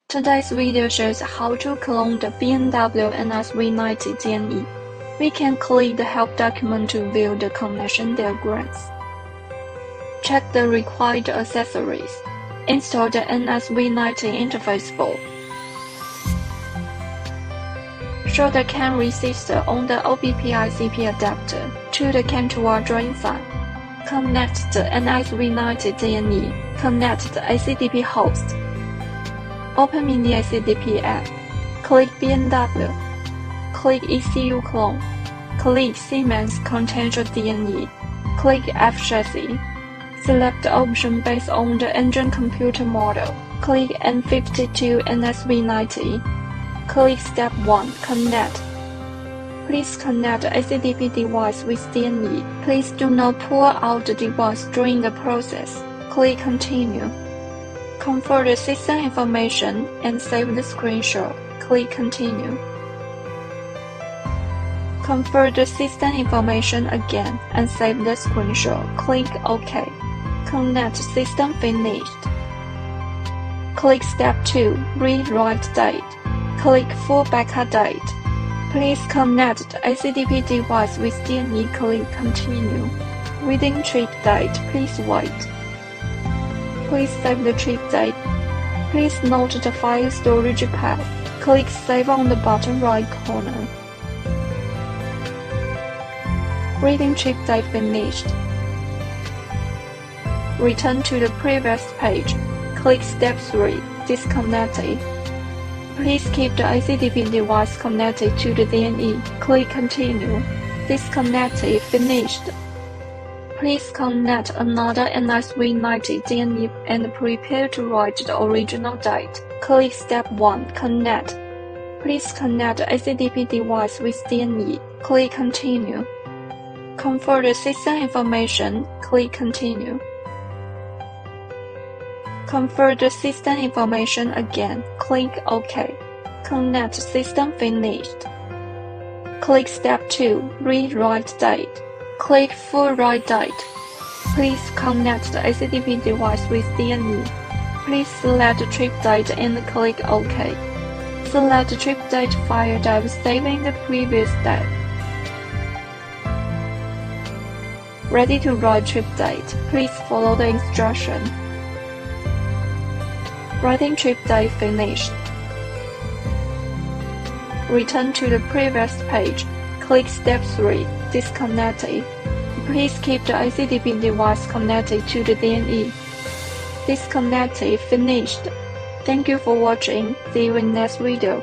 Today's video shows how to clone the BMW MSV90 DME. We can click the help document to view the connection diagrams. Check the required accessories. Install the MSV90 interface board. Show the CAN resistor on the OBP-ICP adapter to the CAN to drain side. Connect the MSV90 DME. Connect the ACDP host. Open Mini ACDP app. Click BMW. Click ECU clone. Click Siemens Contention DME. Click F chassis. Select the option based on the engine computer model. Click N52 MSV90. Click Step 1. Connect. Please connect the ACDP device with DME. Please do not pull out the device during the process. Click Continue. Confirm the system information and save the screenshot. Click Continue. Confirm the system information again and save the screenshot. Click OK. Connect system finished. Click Step 2. Read write date. Click Full backup date. Please connect the ACDP device with DME. Click Continue. Reading trip date. Please wait. Please save the trip date. Please note the file storage path. Click Save on the bottom right corner. Reading trip date finished. Return to the previous page. Click Step 3. Disconnected. Please keep the ACDP device connected to the DME. Click Continue. Disconnected. Finished. Please connect another MSV90 DME and prepare to write the original date. Click Step 1. Connect. Please connect the ACDP device with DME. Click Continue. Confirm the system information. Click Continue. Confirm the system information again. Click OK. Connect system finished. Click Step 2. Read write date. Click Full write date. Please connect the ACDP device with DME. Please select the trip date and click OK. Select the trip date file type saving the previous day. Ready to write trip date. Please follow the instruction. Writing trip date finished. Return to the previous page. Click Step 3. Disconnected. Please keep the ACDP device connected to the DME. Disconnected. Finished. Thank you for watching. See you in next video.